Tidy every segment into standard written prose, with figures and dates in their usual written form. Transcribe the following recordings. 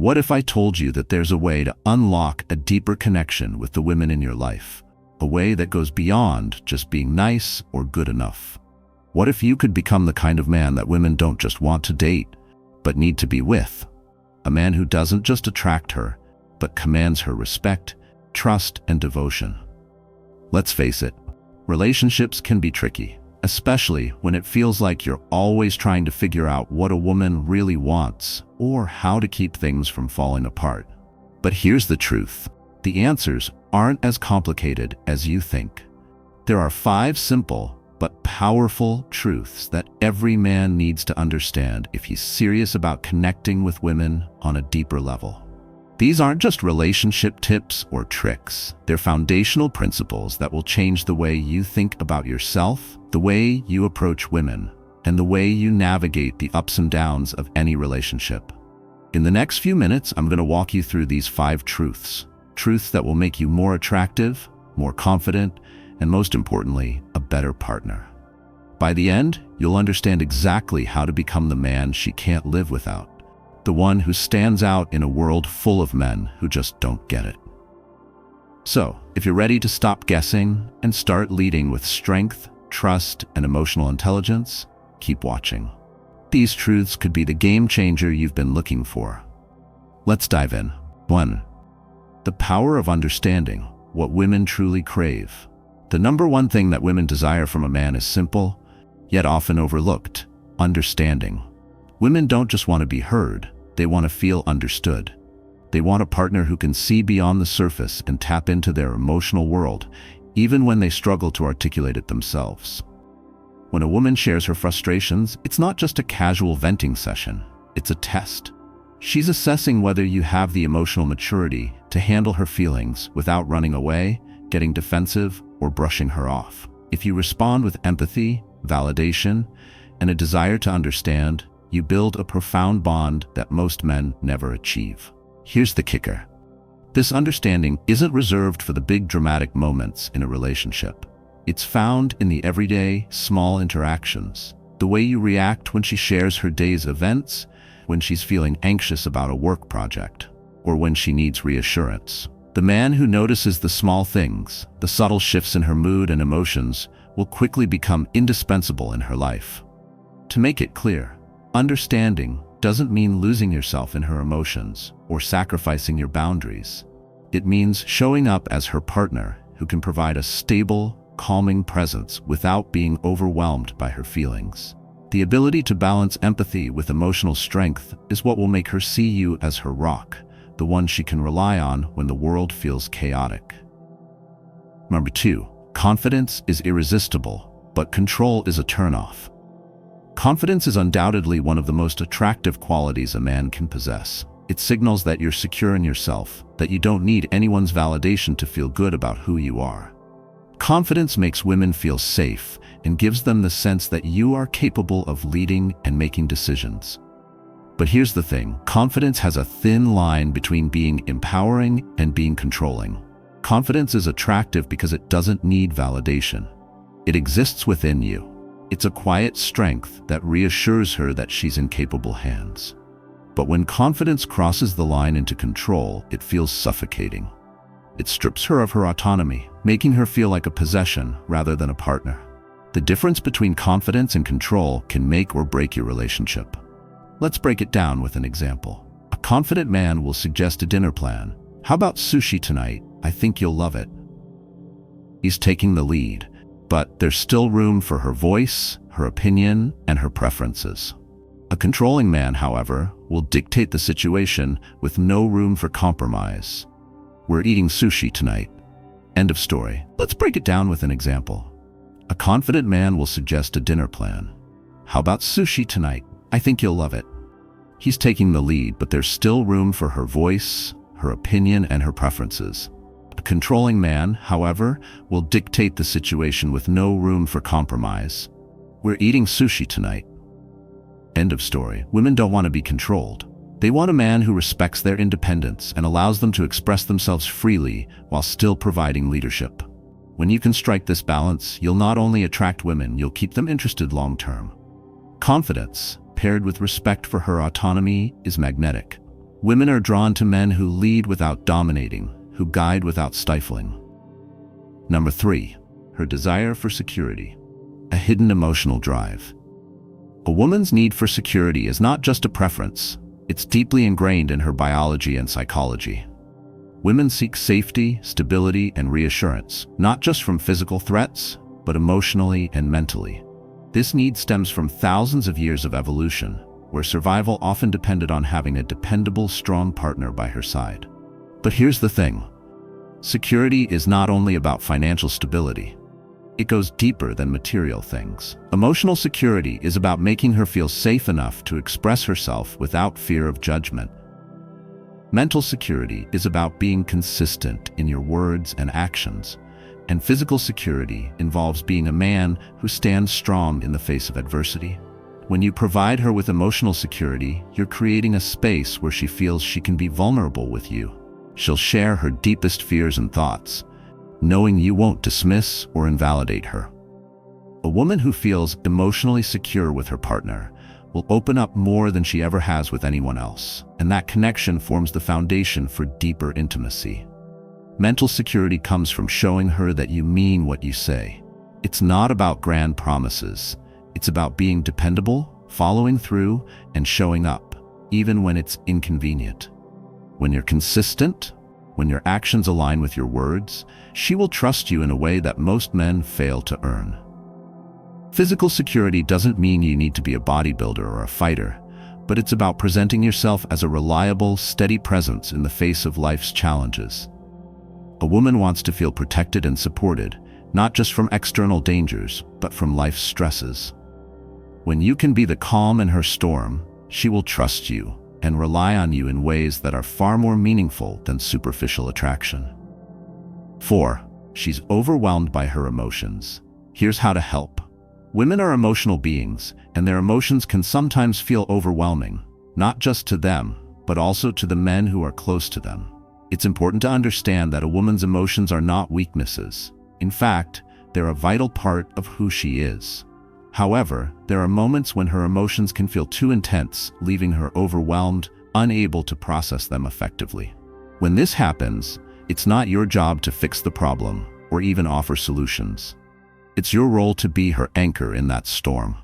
What if I told you that there's a way to unlock a deeper connection with the women in your life? A way that goes beyond just being nice or good enough? What if you could become the kind of man that women don't just want to date, but need to be with? A man who doesn't just attract her, but commands her respect, trust, and devotion. Let's face it, relationships can be tricky, especially when it feels like you're always trying to figure out what a woman really wants or how to keep things from falling apart. But here's the truth. The answers aren't as complicated as you think. There are 5 simple but powerful truths that every man needs to understand if he's serious about connecting with women on a deeper level. These aren't just relationship tips or tricks. They're foundational principles that will change the way you think about yourself, the way you approach women, and the way you navigate the ups and downs of any relationship. In the next few minutes, I'm going to walk you through these 5 truths. Truths that will make you more attractive, more confident, and most importantly, a better partner. By the end, you'll understand exactly how to become the man she can't live without. The one who stands out in a world full of men who just don't get it. So, if you're ready to stop guessing and start leading with strength, trust, and emotional intelligence, keep watching. These truths could be the game changer you've been looking for. Let's dive in. 1. The power of understanding what women truly crave. The number one thing that women desire from a man is simple, yet often overlooked: understanding. Women don't just want to be heard, they want to feel understood. They want a partner who can see beyond the surface and tap into their emotional world, even when they struggle to articulate it themselves. When a woman shares her frustrations, it's not just a casual venting session, it's a test. She's assessing whether you have the emotional maturity to handle her feelings without running away, getting defensive, or brushing her off. If you respond with empathy, validation, and a desire to understand, you build a profound bond that most men never achieve. Here's the kicker. This understanding isn't reserved for the big dramatic moments in a relationship. It's found in the everyday, small interactions. The way you react when she shares her day's events, when she's feeling anxious about a work project, or when she needs reassurance. The man who notices the small things, the subtle shifts in her mood and emotions, will quickly become indispensable in her life. To make it clear, understanding doesn't mean losing yourself in her emotions or sacrificing your boundaries. It means showing up as her partner who can provide a stable, calming presence without being overwhelmed by her feelings. The ability to balance empathy with emotional strength is what will make her see you as her rock, the one she can rely on when the world feels chaotic. Number 2, confidence is irresistible, but control is a turnoff. Confidence is undoubtedly one of the most attractive qualities a man can possess. It signals that you're secure in yourself, that you don't need anyone's validation to feel good about who you are. Confidence makes women feel safe and gives them the sense that you are capable of leading and making decisions. But here's the thing, confidence has a thin line between being empowering and being controlling. Confidence is attractive because it doesn't need validation. It exists within you. It's a quiet strength that reassures her that she's in capable hands. But when confidence crosses the line into control, it feels suffocating. It strips her of her autonomy, making her feel like a possession rather than a partner. The difference between confidence and control can make or break your relationship. Let's break it down with an example. A confident man will suggest a dinner plan. How about sushi tonight? I think you'll love it. He's taking the lead, but there's still room for her voice, her opinion, and her preferences. A controlling man, however, will dictate the situation with no room for compromise. We're eating sushi tonight. End of story. Let's break it down with an example. A confident man will suggest a dinner plan. How about sushi tonight? I think you'll love it. He's taking the lead, but there's still room for her voice, her opinion, and her preferences. A controlling man, however, will dictate the situation with no room for compromise. We're eating sushi tonight. End of story. Women don't want to be controlled. They want a man who respects their independence and allows them to express themselves freely while still providing leadership. When you can strike this balance, you'll not only attract women, you'll keep them interested long-term. Confidence, paired with respect for her autonomy, is magnetic. Women are drawn to men who lead without dominating, who guide without stifling. Number 3, her desire for security, a hidden emotional drive. A woman's need for security is not just a preference, it's deeply ingrained in her biology and psychology. Women seek safety, stability, and reassurance, not just from physical threats, but emotionally and mentally. This need stems from thousands of years of evolution, where survival often depended on having a dependable, strong partner by her side. But here's the thing. Security is not only about financial stability. It goes deeper than material things. Emotional security is about making her feel safe enough to express herself without fear of judgment. Mental security is about being consistent in your words and actions. And physical security involves being a man who stands strong in the face of adversity. When you provide her with emotional security, you're creating a space where she feels she can be vulnerable with you. She'll share her deepest fears and thoughts, knowing you won't dismiss or invalidate her. A woman who feels emotionally secure with her partner will open up more than she ever has with anyone else, and that connection forms the foundation for deeper intimacy. Mental security comes from showing her that you mean what you say. It's not about grand promises. It's about being dependable, following through, and showing up, even when it's inconvenient. When you're consistent, when your actions align with your words, she will trust you in a way that most men fail to earn. Physical security doesn't mean you need to be a bodybuilder or a fighter, but it's about presenting yourself as a reliable, steady presence in the face of life's challenges. A woman wants to feel protected and supported, not just from external dangers, but from life's stresses. When you can be the calm in her storm, she will trust you and rely on you in ways that are far more meaningful than superficial attraction. 4, she's overwhelmed by her emotions. Here's how to help. Women are emotional beings, and their emotions can sometimes feel overwhelming, not just to them, but also to the men who are close to them. It's important to understand that a woman's emotions are not weaknesses. In fact, they're a vital part of who she is. However, there are moments when her emotions can feel too intense, leaving her overwhelmed, unable to process them effectively. When this happens, it's not your job to fix the problem or even offer solutions. It's your role to be her anchor in that storm.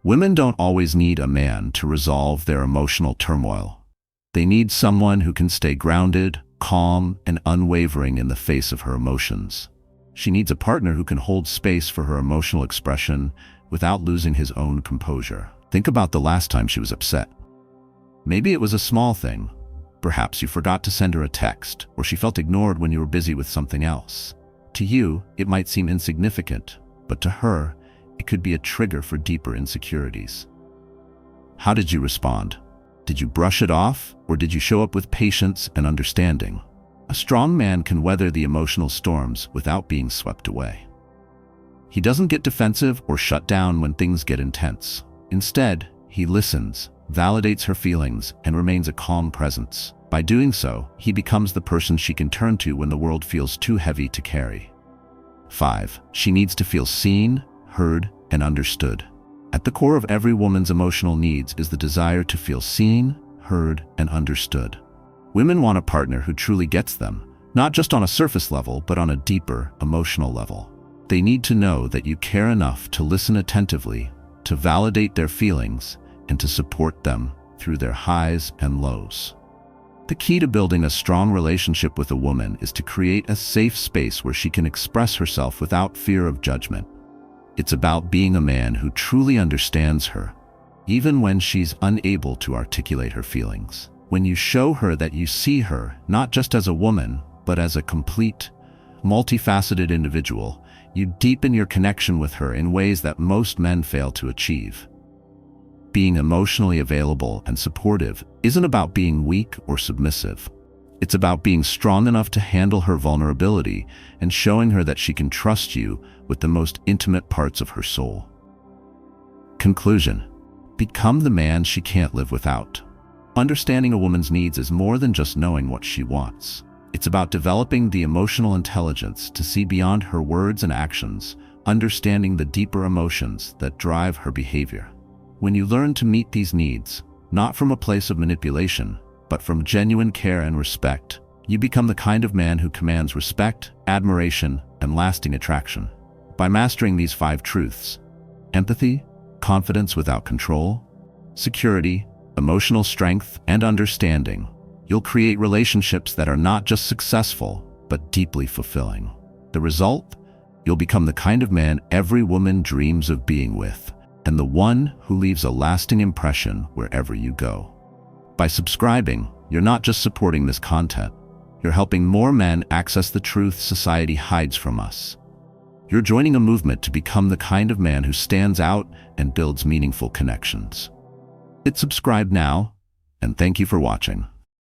Women don't always need a man to resolve their emotional turmoil. They need someone who can stay grounded, calm, and unwavering in the face of her emotions. She needs a partner who can hold space for her emotional expression without losing his own composure. Think about the last time she was upset. Maybe it was a small thing. Perhaps you forgot to send her a text, or she felt ignored when you were busy with something else. To you, it might seem insignificant, but to her, it could be a trigger for deeper insecurities. How did you respond? Did you brush it off, or did you show up with patience and understanding? A strong man can weather the emotional storms without being swept away. He doesn't get defensive or shut down when things get intense. Instead, he listens, validates her feelings, and remains a calm presence. By doing so, he becomes the person she can turn to when the world feels too heavy to carry. 5, she needs to feel seen, heard, and understood. At the core of every woman's emotional needs is the desire to feel seen, heard, and understood. Women want a partner who truly gets them, not just on a surface level, but on a deeper, emotional level. They need to know that you care enough to listen attentively, to validate their feelings, and to support them through their highs and lows. The key to building a strong relationship with a woman is to create a safe space where she can express herself without fear of judgment. It's about being a man who truly understands her, even when she's unable to articulate her feelings. When you show her that you see her not just as a woman, but as a complete, multifaceted individual, you deepen your connection with her in ways that most men fail to achieve. Being emotionally available and supportive isn't about being weak or submissive. It's about being strong enough to handle her vulnerability and showing her that she can trust you with the most intimate parts of her soul. Conclusion: become the man she can't live without. Understanding a woman's needs is more than just knowing what she wants. It's about developing the emotional intelligence to see beyond her words and actions, understanding the deeper emotions that drive her behavior. When you learn to meet these needs, not from a place of manipulation, but from genuine care and respect. You become the kind of man who commands respect, admiration, and lasting attraction. By mastering these 5 truths: empathy, confidence without control, security, emotional strength, and understanding, you'll create relationships that are not just successful, but deeply fulfilling. The result? You'll become the kind of man every woman dreams of being with, and the one who leaves a lasting impression wherever you go. By subscribing, you're not just supporting this content, you're helping more men access the truth society hides from us. You're joining a movement to become the kind of man who stands out and builds meaningful connections. Hit subscribe now, and thank you for watching.